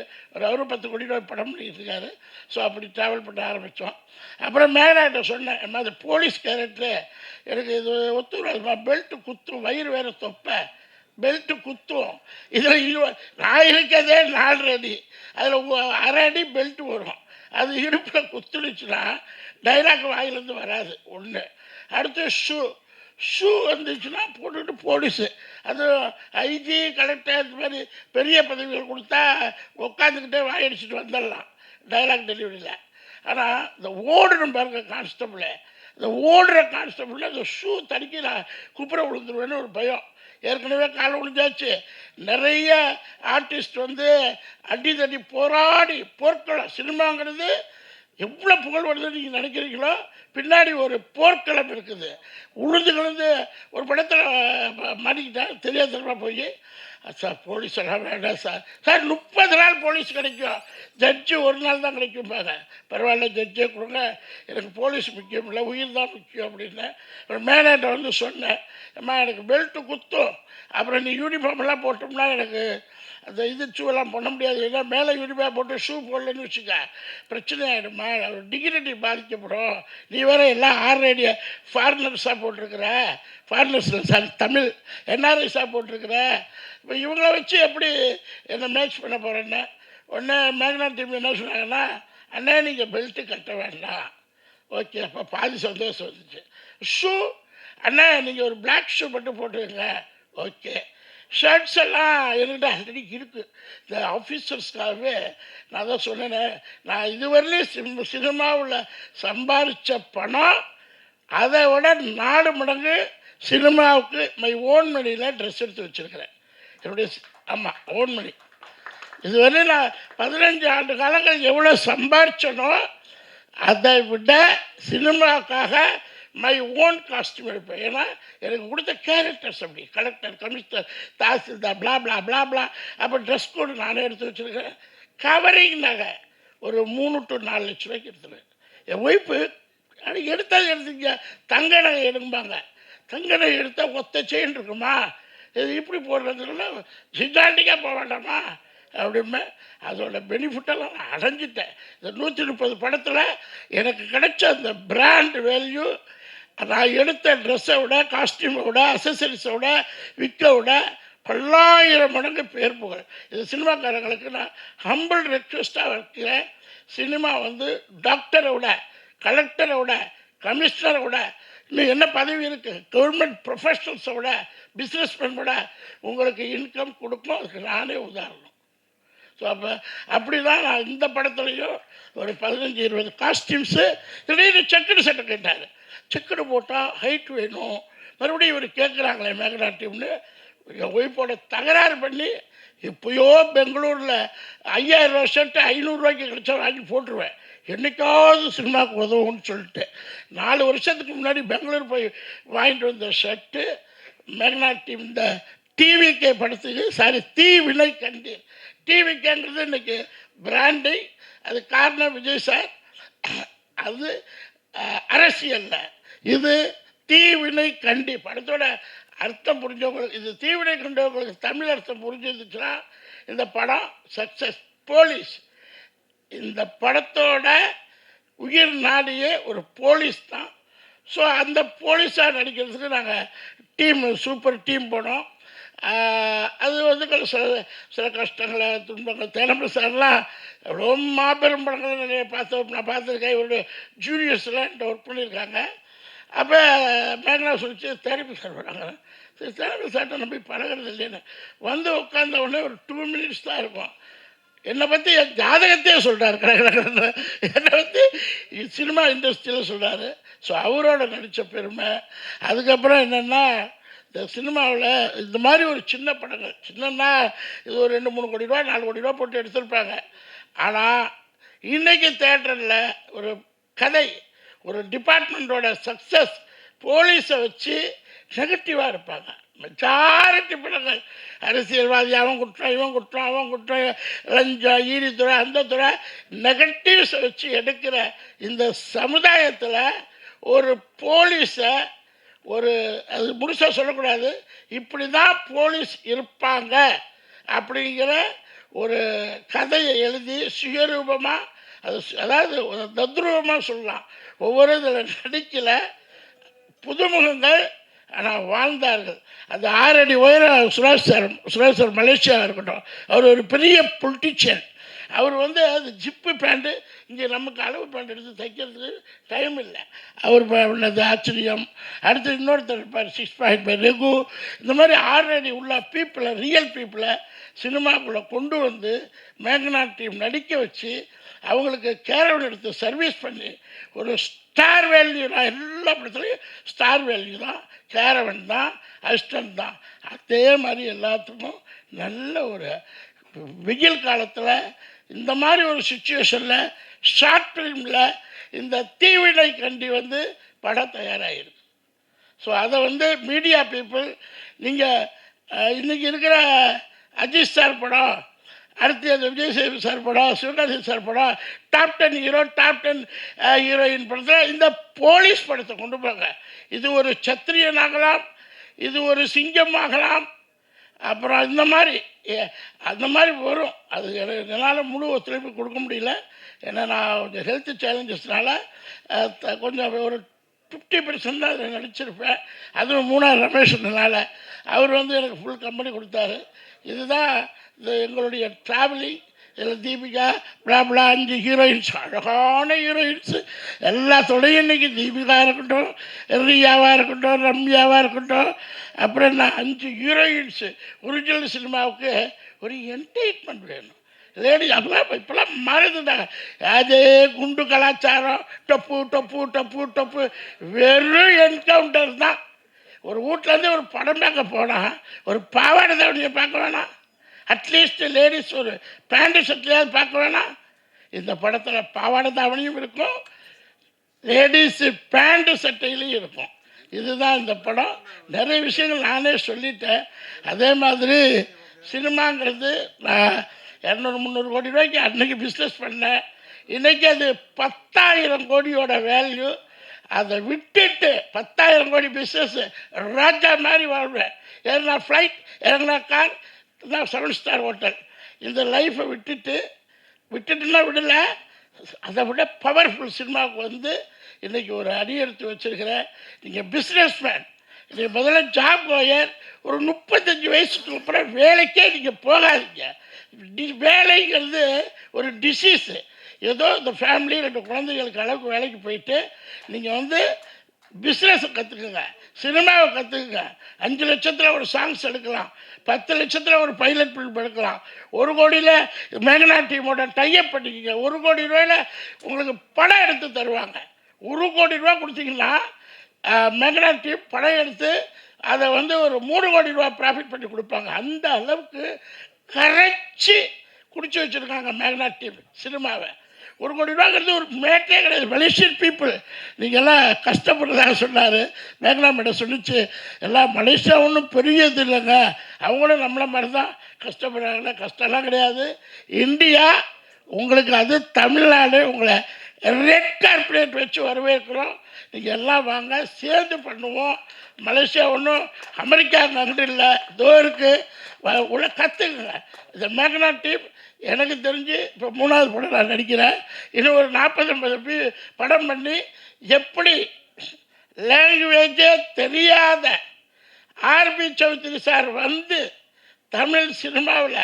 அவரும் 10 கோடி ரூபாய் படம் பண்ணிக்கிட்டு இருக்காரு. ஸோ அப்படி ட்ராவல் பண்ண ஆரம்பித்தோம். அப்புறம் மேலாட்ட சொன்னேன், அம்மா அது போலீஸ் கேரக்டரு எனக்கு இது ஒத்துறாதுமா, பெல்ட்டு குத்தும், வயிறு வேறு தொப்பை, பெல்ட்டு குத்தும். இதில் நான் இருக்கிறதே 4 அடி, அதில் 1/2 அடி பெல்ட்டு வரும். அது இடுப்பில் குத்துடுச்சுன்னா டைலாக் வாயிலேருந்து வராது ஒன்று. அடுத்து ஷூ வந்துச்சுன்னா போட்டுட்டு போலீஸு, அது ஐஜி, கலெக்டர், இந்த மாதிரி பெரிய பதவிகள் கொடுத்தா உட்காந்துக்கிட்டே வாயடிச்சிட்டு வந்துடலாம் டைலாக் டெலிவரியில். ஆனால் இந்த ஓடணும் பாருங்க கான்ஸ்டபிள், இந்த ஓடுற கான்ஸ்டபிள் அந்த ஷூ தடுக்கி நான் குப்புற விழுந்துருவேன்னு ஒரு பயம். ஏற்கனவே காலை விழுந்தாச்சு. நிறைய ஆர்டிஸ்ட் வந்து அடி தடி போராடி போர்க்களம், சினிமாங்கிறது எவ்வளோ புகழ் வருதுன்னு நீங்கள் நினைக்கிறீங்களோ, பின்னாடி ஒரு போர்க்களம் இருக்குது. உழுந்து ஒரு படத்தில் மாட்டிக்கிட்டேன் தெரியாதனமாக போய், சார் போலீஸ் எல்லாம் வேண்டாம் சார், 30 நாள் போலீஸ் கிடைக்கும், ஜட்ஜு 1 நாள் தான் கிடைக்கும்பாங்க. பரவாயில்ல ஜட்ஜே கொடுங்க, எனக்கு போலீஸ் முக்கியம் இல்லை, உயிர் தான் முக்கியம் அப்படின்னு. அப்புறம் மேனேஜரை வந்து சொன்னேன், அம்மா எனக்கு பெல்ட்டு குத்தும், அப்புறம் நீ யூனிஃபார்ம்லாம் போட்டோம்னா எனக்கு அந்த ஷூவெல்லாம் பண்ண முடியாது, ஏன்னா மேலே யூனிஃபார்ம் போட்டு ஷூ போடலன்னு வச்சுக்க பிரச்சனை ஆகிடுமா, டிகினிட்டி பாதிக்கப்படும். நீ வேறு எல்லாம் 6 அடி ஃபாரினர்ஸாக போட்டிருக்கிற, ஃபாரினர்ஸில் தமிழ் என்ஆர்ஐஸாக போட்டிருக்கிற, இப்போ இவங்கள வச்சு எப்படி என்னை மேட்ச் பண்ண போகிறேன்னு. உடனே மேக்னா டீம் என்ன சொன்னாங்கன்னா, அண்ணே நீங்கள் பெல்ட்டு கட்ட வேண்டாம். ஓகே, அப்போ பாதி சந்தோஷம் வந்துச்சு. ஷூ அண்ணா நீங்கள் ஒரு பிளாக் ஷூ மட்டும் போட்டுக்கங்க. ஓகே, ஷர்ட்ஸ் எல்லாம் என்கிட்ட ஆல்ரெடி இருக்குது. இந்த ஆஃபீஸர்ஸ்க்காகவே நான் தான் சொன்னேனே, நான் இதுவரையிலும் சினிமாவில் சம்பாதிச்ச பணம் அதை விட 4 மடங்கு சினிமாவுக்கு மை ஓன் மணியில் ட்ரெஸ் எடுத்து வச்சுருக்கிறேன். என்னுடைய ஆமாம் ஓன் மணி. இதுவரை நான் 15 ஆண்டு காலங்கள் எவ்வளோ சம்பாதிச்சனோ அதை விட சினிமாவுக்காக மை ஓன் காஸ்டியூம் எடுப்பேன். ஏன்னா எனக்கு கொடுத்த கேரக்டர்ஸ் அப்படி, கலெக்டர், கமிஷனர், தாசில்தார், பிளா பிளா பிளா பிளா. அப்போ ட்ரெஸ் கோடு நானே எடுத்து வச்சுருக்கேன். கவரிங் நகை ஒரு 3 to 4 லட்ச ரூபாய்க்கு எடுத்துருவேன். என் ஒய்ஃபு அது எடுத்தால் எடுத்துங்க, தங்க நகை எடுக்கும்பாங்க. தங்க நகை எடுத்தால் ஒத்த செயின் இருக்குமா, இது இப்படி போடுறதுக்குள்ள சித்தாண்டிக்காக போக வேண்டாமா அப்படிமே. அதோட பெனிஃபிட்டெல்லாம் நான் அடைஞ்சிட்டேன். இந்த 130 படத்தில் எனக்கு கிடைச்ச அந்த பிராண்ட் வேல்யூ, நான் எடுத்த ட்ரெஸ்ஸை விட, காஸ்டியூமை விட, அசசரிஸை விட, விற்க விட 10,000 மடங்கு பேர் புகழ். இது சினிமாக்காரங்களுக்கு நான் ஹம்பிள் ரெக்வெஸ்ட்டாக வைக்கிறேன். சினிமா வந்து டாக்டரை விட, கலெக்டரை விட, கமிஷனரை விட, இன்னும் என்ன பதவி இருக்குது, கவர்மெண்ட் ப்ரொஃபஷனல்ஸை விட, பிஸ்னஸ்மேன் விட உங்களுக்கு இன்கம் கொடுக்கும். அதுக்கு நானே உதாரணம். ஸோ அப்படி தான் நான் இந்த படத்துலையும் ஒரு 15-20 காஸ்டியூம்ஸு. திடீர்னு செக்குடு சட்டை கேட்டார். செக்குடு போட்டால் ஹைட் வேணும், மறுபடியும் இவர் கேட்குறாங்களே மேக்னா டீம்னு என் ஒய்ஃபோட தகராறு பண்ணி எப்போயோ பெங்களூரில் 5000 ரூபா ஷர்ட்டு 500 ரூபாய்க்கு கிடைச்சா வாங்கி போட்டுருவேன். என்றைக்காவது சினிமாவுக்கு உதவும்னு சொல்லிட்டு 4 வருஷத்துக்கு முன்னாடி பெங்களூர் போய் வாங்கிட்டு வந்த ஷர்ட்டு மேக்னா டீம் இந்த டிவிகே படத்துக்கு தீவினை கண்டீர். டிவிகேங்கிறது இன்னைக்கு பிராண்டு. அது காரணம் விஜய் சார். அது அரசியல்ல. இது தீவினை கண்டி படத்தோட அர்த்தம் புரிஞ்சவங்களுக்கு, இது தீவினை கண்டவங்களுக்கு தமிழ் அர்த்தம் புரிஞ்சிருந்துச்சுன்னா இந்த படம் சக்ஸஸ். போலீஸ், இந்த படத்தோட உயிர் நாடியே ஒரு போலீஸ் தான். ஸோ அந்த போலீஸாக நடிக்கிறதுக்கு நாங்கள் சூப்பர் டீம் போனோம். அது சில கஷ்டங்களை துன்பங்கள் தேனம்பு சார்லாம் ரொம்ப மாபெரும் படங்களை நிறைய நான் பார்த்துருக்கேன். இவருடைய ஜூனியர்ஸ்லாம் என்கிட்ட ஒர்க் பண்ணியிருக்காங்க. அப்போ மேக்னா சொல்லிச்சு தேனம்பு சார் வராங்க. சரி, தேனம்பு சார்ட்ட நம்பி பழகிறது இல்லைன்னு வந்து உட்காந்த உடனே ஒரு 2 மினிட்ஸ் தான் இருக்கும். என்னை பற்றி என் ஜாதகத்தையே சொல்கிறார். என்னை பற்றி சினிமா இண்டஸ்ட்ரியில் சொல்கிறாரு. ஸோ அவரோட நடித்த பெருமை. அதுக்கப்புறம் என்னென்னா இந்த சினிமாவில் இந்த மாதிரி ஒரு சின்ன படங்கள், சின்னன்னா இது ஒரு 2-3 கோடி ரூபா 4 கோடி ரூபா போட்டு எடுத்திருப்பாங்க. ஆனால் இன்றைக்கி தேட்டரில் ஒரு கதை, ஒரு டிபார்ட்மெண்ட்டோட சக்ஸஸ், போலீஸை வச்சு நெகட்டிவாக இருப்பாங்க. மெஜாரிட்டி படங்கள் அரசியல்வாதி, அவன் குற்றம் இவன் குற்றம் அவன் குற்றம், லஞ்சம், ஈடித்துறை, அந்த துறை, நெகட்டிவ்ஸை வச்சு எடுக்கிற இந்த சமுதாயத்தில் ஒரு போலீஸை அது முழுசாக சொல்லக்கூடாது, இப்படி தான் போலீஸ் இருப்பாங்க அப்படிங்கிற ஒரு கதையை எழுதி சுயரூபமாக, அதாவது தத்ரூபமாக சொல்லலாம். ஒவ்வொரு இதில் நடிக்கல புதுமுகங்கள், ஆனால் வாழ்ந்தார்கள். அது 6 அடி உயரம் சுரேஷ் சார் மலேசியாவாக இருக்கட்டும், அவர் ஒரு பெரிய பொலிட்டிஷியன். அவர் அது ஜிப்பு பேண்ட்டு, இங்கே நமக்கு அளவு பேண்ட் எடுத்து தைக்கிறதுக்கு டைம் இல்லை. அவர் பண்ணது ஆச்சரியம். அடுத்து இன்னொருத்தர் இருப்பார் 6.5 ரகு. இந்த மாதிரி 6 அடி உள்ள பீப்புளை, ரியல் பீப்புளை சினிமாக்குள்ளே கொண்டு வந்து மேக்னா டீம் நடிக்க வச்சு அவங்களுக்கு கேரவன் எடுத்து சர்வீஸ் பண்ணி ஒரு ஸ்டார் வேல்யூ. நான் எல்லா படத்துலையும் ஸ்டார் வேல்யூ தான், கேரவன் தான், அசிஸ்டன்ட் தான். அதே மாதிரி எல்லாத்துக்கும் நல்ல ஒரு வெயில் காலத்தில் இந்த மாதிரி ஒரு சுச்சுவேஷனில் ஷார்ட் ஃபிலிமில் இந்த தீவினை கண்டி படம் தயாராகிருக்கு. ஸோ அதை மீடியா பீப்புள், நீங்கள் இன்றைக்கி இருக்கிற அஜித் சார் படம், அடுத்து அந்த விஜய் சேவி சார் படம், சிவகாசி சார் படம், டாப் 10 ஹீரோ, டாப் 10 ஹீரோயின் படத்தில் இந்த போலீஸ் படத்தை கொண்டு போங்க. இது ஒரு சத்திரியனாகலாம், இது ஒரு சிங்கம் ஆகலாம், அப்புறம் அந்த மாதிரி வரும். அது என்னால் முழு ஒத்துழைப்பு கொடுக்க முடியல. ஏன்னா நான் கொஞ்சம் ஹெல்த் சேலஞ்சஸ்னால கொஞ்சம் ஒரு 50% தான் அதில் நடிச்சிருப்பேன். அதுவும் 3 ரமேஷனால அவர் எனக்கு ஃபுல் கம்பெனி கொடுத்தாரு. இதுதான் எங்களுடைய ட்ராவலிங். இதில் தீபிகா பிளாப்லா 5 ஹீரோயின்ஸ், அழகான ஹீரோயின்ஸு. எல்லாத்தோடையும் இன்றைக்கி தீபிகா இருக்கட்டும், ரியாவாக இருக்கட்டும், ரம்யாவாக இருக்கட்டும், அப்புறம் 5 ஹீரோயின்ஸு. ஒரிஜினல் சினிமாவுக்கு ஒரு என்டர்டெயின்மெண்ட் வேணும். லேடிஸ் இப்போலாம் மாறுதுட்டாங்க. அதே குண்டு கலாச்சாரம், டப்பு டப்பு டப்பு டப்பு, வெறும் என்கவுண்டர் தான். ஒரு வீட்டிலேருந்து ஒரு படம் பார்க்க போனால் ஒரு பாவாடை தாவணியை பார்க்க வேணாம், அட்லீஸ்ட் லேடிஸ் ஒரு பேண்ட் ஷர்ட்லையாவது பார்க்க வேணாம். இந்த படத்தில் பாவாடை தாவணியும் இருக்கும், லேடிஸு பேண்ட்டு சட்டையிலையும் இருக்கும். இதுதான் இந்த படம். நிறைய விஷயங்கள் நானே சொல்லிட்டேன். அதே மாதிரி சினிமாங்கிறது நான் 200-300 கோடி ரூபாய்க்கு அன்றைக்கி பிஸ்னஸ் பண்ணேன். இன்றைக்கி அது 10,000 கோடியோட வேல்யூ. அதை விட்டுட்டு 10,000 கோடி பிஸ்னஸ்ஸு ராஜா மாதிரி வாழ்வேன். ஏன்னா ஃப்ளைட், இறங்கினா கார், நான் 7 ஸ்டார் ஹோட்டல். இந்த லைஃப்பை விட்டுட்டுன்னா விடலை, அதை விட பவர்ஃபுல் சினிமாவுக்கு இன்றைக்கி ஒரு அடி எடுத்து வச்சுருக்கிறேன். நீங்கள் பிஸ்னஸ் மேன், நீங்கள் முதல்ல ஜாப் கோயர். ஒரு 35 வயசுக்கு அப்புறம் வேலைக்கே நீங்கள் போகாதீங்க. வேலைங்கிறது ஒரு டிசீஸு. ஏதோ இந்த ஃபேமிலி 2 குழந்தைகளுக்கு அளவுக்கு வேலைக்கு போயிட்டு நீங்கள் பிஸ்னஸை கற்றுக்குங்க, சினிமாவை கற்றுக்குங்க. 5 லட்சத்தில் ஒரு சாங்ஸ் எடுக்கலாம், 10 லட்சத்தில் ஒரு பைலட் ஃபிலிம் எடுக்கலாம். 1 கோடியில் மேக்னா டீமோட டைப் பண்ணிக்கோங்க. 1 கோடி ரூபாயில் உங்களுக்கு படம் எடுத்து தருவாங்க. 1 கோடி ரூபா கொடுத்தீங்கன்னா மேக்னா டீம் படம் எடுத்து அதை ஒரு 3 கோடி ரூபா ப்ராஃபிட் பண்ணி கொடுப்பாங்க. அந்த அளவுக்கு கரைச்சி குடிச்சு வச்சுருக்காங்க மேக்னா டீம் சினிமாவை. 1 கோடி ரூபாங்கிறது ஒரு மேட்டே கிடையாது. மலேசியன் பீப்புள் நீங்கள் எல்லாம் கஷ்டப்படுறதாக சொன்னார். மேகனா மேடம் சொன்னிச்சு, எல்லாம் மலேசியா ஒன்றும் பெரியது இல்லைங்க, அவங்களும் நம்மள மாதிரி தான் கஷ்டப்படுறாங்கன்னா, கஷ்டம்லாம் கிடையாது. இந்தியா உங்களுக்கு, அது தமிழ்நாடு உங்களை ரெட் கார்பரேட் வச்சு வரவேற்கிறோம். நீங்கள் எல்லாம் வாங்க, சேர்ந்து பண்ணுவோம். மலேசியா ஒன்றும் அமெரிக்கா அங்கே இல்லை, இதோ இருக்குது, உள்ள கற்றுக்குங்க. இந்த மேகனா டீம் எனக்கு தெரிஞ்சு இப்போ 3வது படம் நான் நடிக்கிறேன். இன்னும் ஒரு 40-50 படம் பண்ணி, எப்படி லாங்குவேஜே தெரியாத ஆர்பி சௌத்ரி சார் வந்து தமிழ் சினிமாவில்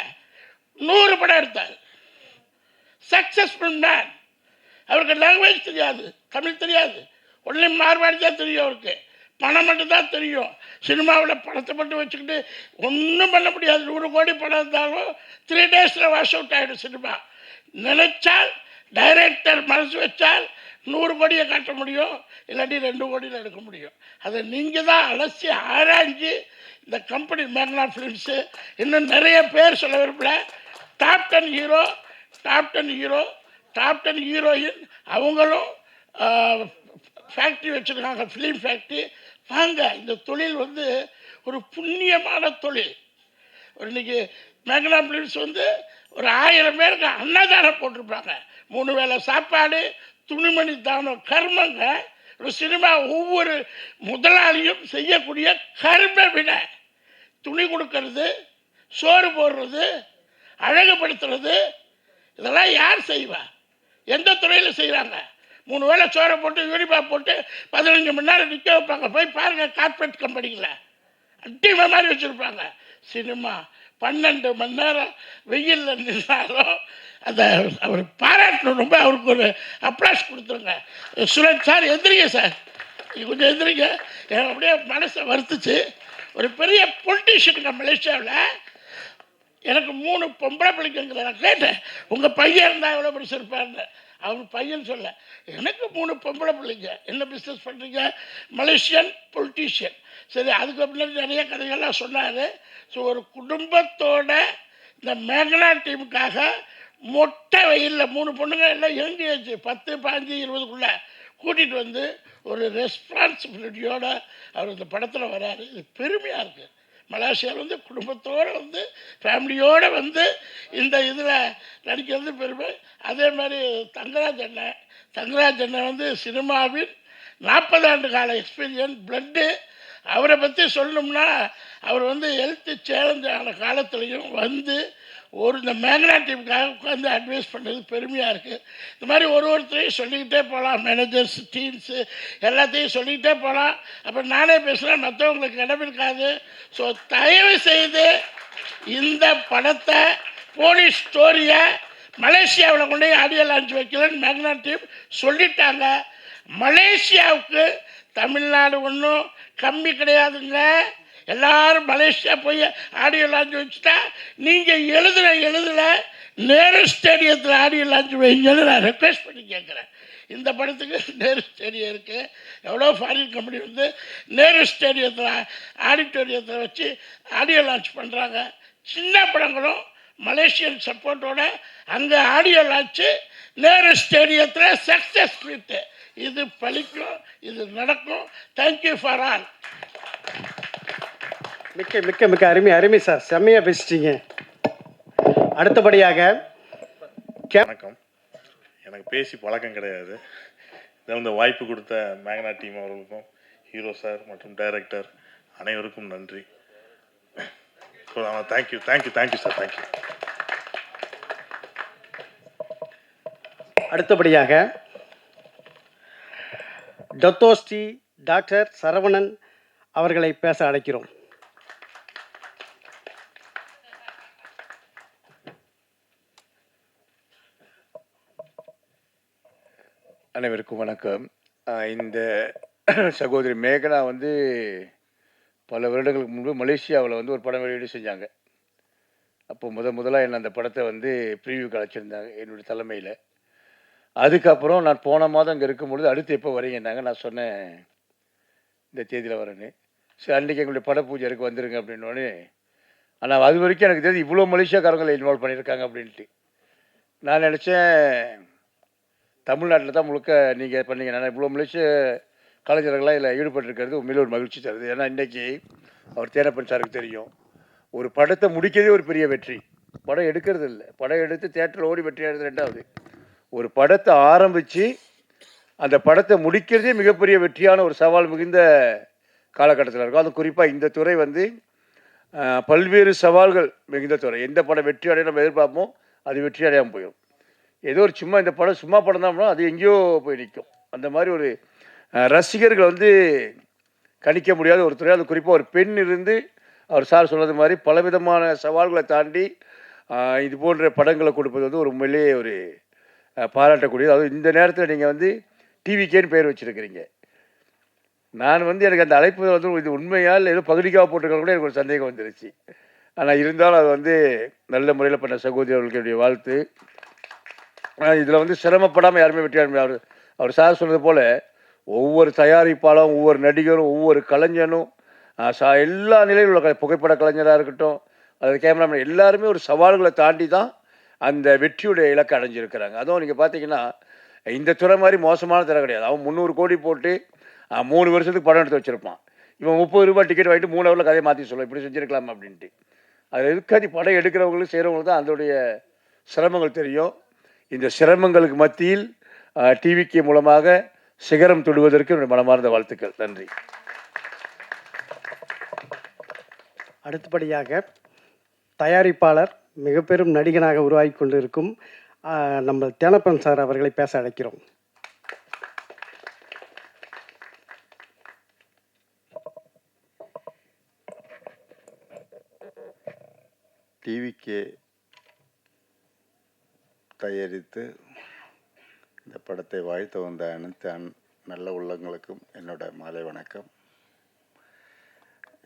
100 படம் எடுத்தார். Successful man. அவருக்கு லாங்குவேஜ் தெரியாது, தமிழ் தெரியாது, ஒன்லி மார்வாடி தான் தெரியும். அவருக்கு பணம் மட்டும்தான் தெரியும். சினிமாவில் பணத்தை மட்டும் வச்சுக்கிட்டு ஒன்றும் பண்ண முடியாது. 100 கோடி படம் இருந்தாலும் 3 டேஸில் வாஷ் அவுட் ஆகிடும் சினிமா. நினைச்சால், டைரக்டர் மனசு வச்சால் 100 கோடியை காட்ட முடியும், இல்லாட்டி 2 கோடியில் எடுக்க முடியும். அதை நீங்கள் தான் அலசி ஆராய்ஞ்சு இந்த கம்பெனி மேக்னா ஃபிலிம்ஸு, இன்னும் நிறைய பேர் சொல்ல விரும்பல, top 10 hero, top 10 hero, top 10 heroine, அவங்களும் ஃபேக்ட்ரி வச்சுருக்காங்க, ஃபிலிம் ஃபேக்ட்ரி. வாங்க, இந்த தொழில் வந்து ஒரு புண்ணியமான தொழில். இன்றைக்கி மேக்னா ஃபிலிம்ஸ் வந்து ஒரு 1000 பேருக்கு அன்னதானம் போட்டிருப்பாங்க. 3 வேளை சாப்பாடு, துணிமணி தானம், கர்மங்க. ஒரு சினிமா ஒவ்வொரு முதலாளியும் செய்யக்கூடிய கர்ம விட, துணி கொடுக்கறது, சோறு போடுறது, அழகுபடுத்துறது, இதெல்லாம் யார் செய்வா? எந்த துறையில் செய்கிறாங்க? 3 வேளை சோறை போட்டு யூனிஃபார்ம் போட்டு 15 மணி நேரம் நிற்க வைப்பாங்க. போய் பாருங்கள், கார்பரேட் கம்பெனியில் அட்டிமை மாதிரி வச்சுருப்பாங்க. சினிமா 12 மணி நேரம் வெயிலில் நின்றாலும் அந்த அவர் பாராட்டணும். ரொம்ப அவருக்கு ஒரு அப்ளாஸ் கொடுத்துருங்க. சுரேஷ் சார் எந்திரிங்க சார், கொஞ்சம் எந்திரிங்க. எனக்கு அப்படியே மனசை வருத்துச்சு. ஒரு பெரிய பொலிட்டீஷியனுங்க மலேசியாவில். எனக்கு 3 பொம்பளை பிள்ளைங்கிற நான் கேட்டேன், உங்கள் பையன் இருந்தால் எவ்வளோ பிடிச்சிருப்பான்னு. அவர் பையன் சொல்ல, எனக்கு 3 பொம்பளை பிள்ளைங்க, என்ன பிஸ்னஸ் பண்ணுறீங்க? Malaysian politician. சரி, அதுக்கு முன்னாடி நிறைய கதைகள்லாம் சொன்னார். ஸோ ஒரு குடும்பத்தோட இந்த மேக்னா டீமுக்காக மொட்டை வெயிலில் 3 பொண்ணுங்க எல்லாம் யங் ஏஜ் 10, 15, 20க்குள்ளே கூட்டிகிட்டு வந்து ஒரு ரெஸ்பான்சிபிலிட்டியோட அவர் இந்த படத்தில் வராரு. இது பெருமையாக இருக்குது. மலேசியாவில் வந்து குடும்பத்தோடு வந்து ஃபேமிலியோடு வந்து இந்த இதில் நடிக்கிறது பெருமை. அதே மாதிரி தங்கராஜ் அண்ணன் வந்து சினிமாவின் 40 ஆண்டு கால எக்ஸ்பீரியன்ஸ், பிளட்டு. அவரை பற்றி சொல்லணும்னா, அவர் வந்து ஹெல்த்து சேலஞ்ச் ஆன காலத்துலேயும் வந்து இந்த மேக்னா டீமுக்காக உட்காந்து அட்வைஸ் பண்ணது பெருமையாக இருக்குது. இந்த மாதிரி ஒருத்தரையும் சொல்லிக்கிட்டே போகலாம், மேனேஜர்ஸ், டீம்ஸு எல்லாத்தையும் சொல்லிக்கிட்டே போகலாம். அப்போ நானே பேசுகிறேன், மற்றவங்களுக்கு இடம் இருக்காது. ஸோ தயவு செய்து இந்த படத்தை, போலீஸ் ஸ்டோரியை மலேசியாவில் கொண்டு போய் ஆடியோ லான்ச் வைக்கலன்னு மேக்னா டீம் சொல்லிட்டாங்க. மலேசியாவுக்கு தமிழ்நாடு ஒன்றும் கம்மி கிடையாதுங்க. எல்லாரும் மலேசியா போய் ஆடியோ லான்ச் வச்சுட்டா, நீங்கள் எழுதுல நேரு ஸ்டேடியத்தில் ஆடியோ லான்ச் வைங்கன்னு நான் ரெக்வெஸ்ட் பண்ணி கேட்குறேன். இந்த படத்துக்கு நேரு ஸ்டேடியம் இருக்குது. எவ்வளோ ஃபாரின் கம்பெனி வந்து நேரு ஸ்டேடியத்தில் ஆடிட்டோரியத்தில் வச்சு ஆடியோ லான்ச் பண்ணுறாங்க. சின்ன படங்களும் மலேசியன் சப்போர்ட்டோட அங்கே ஆடியோ லான்ச்சு நேரு ஸ்டேடியத்தில் சக்ஸஸ் ஸ்ட்ரீட்டு. இது பழிக்கும், இது நடக்கும். Thank you for all. மிக்க மிக்க மிக்க அருமை சார், செம்மையாக பேசிட்டீங்க. அடுத்தபடியாக வணக்கம். எனக்கு பேசி பழக்கம் கிடையாது. இந்த வாய்ப்பு கொடுத்த மேக்னா டீம் அவர்களுக்கும், ஹீரோ சார் மற்றும் டைரக்டர் அனைவருக்கும் நன்றி. Thank you sir, thank you. அடுத்தபடியாக டத்தோஸ்ரீ டாக்டர் சரவணன் அவர்களை பேச அழைக்கிறோம். அனைவருக்கும் வணக்கம். இந்த சகோதரி மேகனா வந்து பல வருடங்களுக்கு முன்பு மலேசியாவில் வந்து ஒரு படம் வெளியீடு செஞ்சாங்க. அப்போ முதலாக என்ன அந்த படத்தை வந்து ப்ரீவியூக்கு அழைச்சிருந்தாங்க என்னுடைய தலைமையில். அதுக்கப்புறம் நான் போன மாதம் அங்கே இருக்கும்பொழுது, அடுத்து எப்போ வரீங்கன்னாங்க. நான் சொன்னேன் இந்த தேதியில் வரேன்னு. சரி, அன்றைக்கி எங்களுடைய பட பூஜை இருக்கு, வந்துருங்க அப்படின்னோடனே. ஆனால் அது வரைக்கும் எனக்கு தெரியாது இவ்வளோ மலேசியாக்காரங்களை இன்வால்வ் பண்ணியிருக்காங்க அப்படின்ட்டு. நான் நினச்சேன் தமிழ்நாட்டில் தான் முழுக்க நீங்கள் பண்ணீங்க. நான் இவ்வளோ மலேசிய கலைஞர்கள்லாம் இதில் ஈடுபட்டிருக்கிறது உண்மையிலே ஒரு மகிழ்ச்சி தருது. ஏன்னா இன்றைக்கி அவர் தேனப்பன் சாருக்கு தெரியும், ஒரு படத்தை முடிக்கிறதே ஒரு பெரிய வெற்றி. படம் எடுக்கிறது இல்லை, படம் எடுத்து தேட்டரில் ஓடி வெற்றி அடைகிறது ரெண்டாவது. ஒரு படத்தை ஆரம்பித்து அந்த படத்தை முடிக்கிறதே மிகப்பெரிய வெற்றியான ஒரு சவால் மிகுந்த காலகட்டத்தில் இருக்கும். அதுவும் குறிப்பாக இந்த துறை வந்து பல்வேறு சவால்கள் மிகுந்த துறை. எந்த படம் வெற்றி அடைய நம்ம எதிர்பார்ப்போமோ அது வெற்றி அடையாமல் போயிடும். ஏதோ ஒரு சும்மா இந்த படம் சும்மா படம் தான், அது எங்கேயோ போய் நிற்கும். அந்த மாதிரி ஒரு ரசிகர்கள் வந்து கணிக்க முடியாத ஒரு துறை. அது குறிப்பாக ஒரு பெண் இருந்து அவர் சார் சொன்னது மாதிரி பலவிதமான சவால்களை தாண்டி இது போன்ற படங்களை கொடுப்பது வந்து ஒரு உண்மையிலேயே ஒரு பாராட்டக்கூடியது. அதுவும் இந்த நேரத்தில் நீங்கள் வந்து டிவிக்கேன்னு பேர் வச்சுருக்கிறீங்க. நான் வந்து எனக்கு அந்த அழைப்பு வந்து இது உண்மையா இல்லை ஏதோ பகுதிக்காக போட்டிருக்க கூட எனக்கு ஒரு சந்தேகம் வந்துருச்சு. ஆனால் இருந்தாலும் அது வந்து நல்ல முறையில் பண்ண சகோதரி அவர்களுக்கு என்னுடைய வாழ்த்து. இதில் வந்து சிரமப்படாமல் யாருமே வெற்றி அடைய முடியாது. அவர் சார் சொன்னது போல் ஒவ்வொரு தயாரிப்பாளரும், ஒவ்வொரு நடிகரும், ஒவ்வொரு கலைஞனும் எல்லா நிலையில் உள்ள புகைப்பட கலைஞராக இருக்கட்டும், அது கேமராமேன் எல்லாருமே ஒரு சவால்களை தாண்டி தான் அந்த வெற்றியுடைய இலக்கை அடைஞ்சிருக்கிறாங்க. அதுவும் நீங்கள் பார்த்தீங்கன்னா இந்த துறை மாதிரி மோசமான துறை கிடையாது. அவன் 300 கோடி போட்டு 3 வருஷத்துக்கு படம் எடுத்து வச்சுருப்பான். இவன் 30 ரூபாய் டிக்கெட் வாங்கிட்டு 3 ஹவரில் கதையை மாற்றி சொல்ல இப்படி செஞ்சுருக்கலாம் அப்படின்ட்டு. அது எதுக்காதி படம் எடுக்கிறவங்களும் செய்கிறவங்களுக்கு தான் அதோடைய சிரமங்கள் தெரியும். இந்த சிரமங்களுக்கு மத்தியில் டிவிக்கு மூலமாக சிகரம் தொடுவதற்கு என்னுடைய மனமார்ந்த வாழ்த்துக்கள். நன்றி. அடுத்தபடியாக தயாரிப்பாளர் மிக பெரும் நடிகனாக உருவாகி கொண்டிருக்கும் நம்ம தேனப்பன் சார் அவர்களை பேச அழைக்கிறோம். டிவிக்கே தயாரித்து இந்த படத்தை வாழ்த்து வந்த அனைத்து நல்ல உள்ளங்களுக்கும் என்னோட மாலை வணக்கம்.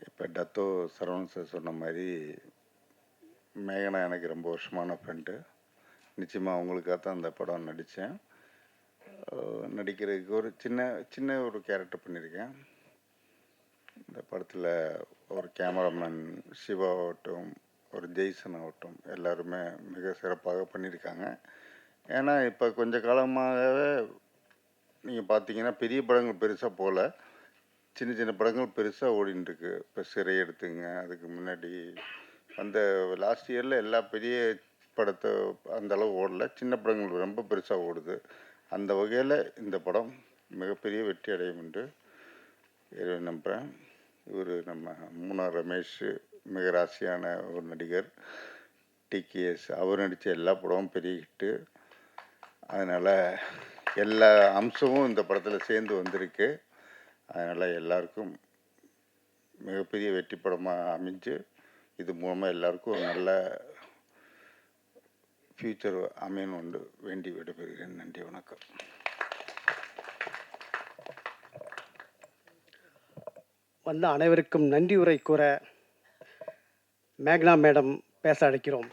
இப்போ டத்தோ சரவணன் சார் சொன்ன மாதிரி மேகனா எனக்கு ரொம்ப வருஷமான ஃப்ரெண்டு. நிச்சயமாக அவங்களுக்காக தான் அந்த படம் நடித்தேன். நடிக்கிறதுக்கு ஒரு சின்ன ஒரு கேரக்டர் பண்ணியிருக்கேன். இந்த படத்தில் ஒரு கேமராமேன் சிவா ஆகட்டும், ஒரு ஜெய்சன் ஆகட்டும், எல்லாருமே மிக சிறப்பாக பண்ணியிருக்காங்க. ஏன்னா இப்போ கொஞ்ச காலமாகவே நீங்கள் பார்த்தீங்கன்னா பெரிய படங்கள் பெருசாக போகல, சின்ன படங்கள் பெருசாக ஓடிட்டுருக்கு. இப்போ சிறை எடுத்துங்க, அதுக்கு முன்னாடி அந்த லாஸ்ட் இயரில் எல்லா பெரிய படத்தை அந்தளவு ஓடலை, சின்ன படங்கள் ரொம்ப பெருசாக ஓடுது. அந்த வகையில் இந்த படம் மிகப்பெரிய வெற்றி அடையும் என்று நம்புகிறேன். இவர் நம்ம மூணார் ரமேஷ் மிக ராசியான ஒரு நடிகர், டிகேஎஸ், அவர் நடித்த எல்லா படமும் பெரிய ஹிட்டு. அதனால் எல்லா அம்சமும் இந்த படத்தில் சேர்ந்து வந்திருக்கு. அதனால் எல்லாருக்கும் மிகப்பெரிய வெற்றி படமாக அமைஞ்சு இது மூலமாக எல்லாருக்கும் ஒரு நல்ல ஃப்யூச்சர் அமையணும் என்று வேண்டி விடைபெறுகிறேன். நன்றி, வணக்கம். வந்து அனைவருக்கும் நன்றி உரை கூற மேக்னா மேடம் பேச அழைக்கிறோம்.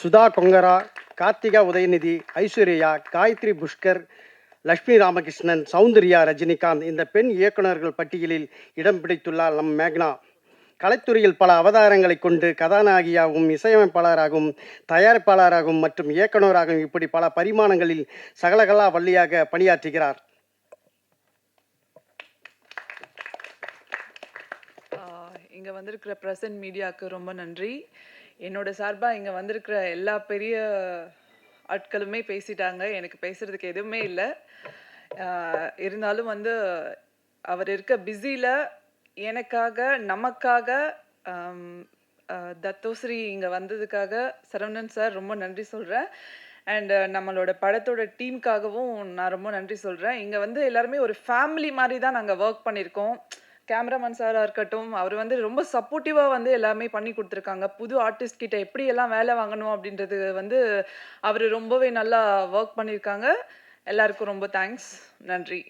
சுதா கொங்கரா, கார்த்திகா உதயநிதி, ஐஸ்வர்யா, காயத்ரி புஷ்கர், லக்ஷ்மி ராமகிருஷ்ணன், சௌந்தர்யா, ரஜினிகாந்த் இந்த பெண் இயக்குநர்கள் பட்டியலில் இடம் பிடித்துள்ளார் நம் மேக்னா. கலைத்துறையில் பல அவதாரங்களை கொண்டு கதாநாயகியாகவும், இசையமைப்பாளராகவும், தயாரிப்பாளராகவும் மற்றும் இயக்குநராகவும் இப்படி பல பரிமாணங்களில் சகலகலா வள்ளியாக பணியாற்றுகிறார். இங்கே வந்திருக்கிற ப்ரெசன்ட் மீடியாவுக்கு ரொம்ப நன்றி. என்னோட சார்பாக இங்கே வந்திருக்கிற எல்லா பெரிய ஆட்களுமே பேசிட்டாங்க, எனக்கு பேசுகிறதுக்கு எதுவுமே இல்லை. இருந்தாலும் வந்து அவர் இருக்க பிஸியில் எனக்காக நமக்காக தத்தோஸ்ரீ இங்கே வந்ததுக்காக சரவணன் சார் ரொம்ப நன்றி சொல்கிறேன். அண்ட் நம்மளோட படத்தோட டீமுக்காகவும் நான் ரொம்ப நன்றி சொல்கிறேன். இங்கே வந்து எல்லாருமே ஒரு ஃபேமிலி மாதிரி தான் நாங்கள் ஒர்க் பண்ணியிருக்கோம். கேமராமேன் சாராக இருக்கட்டும், அவர் வந்து ரொம்ப சப்போர்ட்டிவாக வந்து எல்லாமே பண்ணி கொடுத்துருக்காங்க. புது ஆர்டிஸ்ட் கிட்ட எப்படியெல்லாம் வேலை வாங்கணும் அப்படின்றது வந்து அவர் ரொம்பவே நல்லா ஒர்க் பண்ணியிருக்காங்க. எல்லாருக்கும் ரொம்ப தேங்க்ஸ், நன்றி.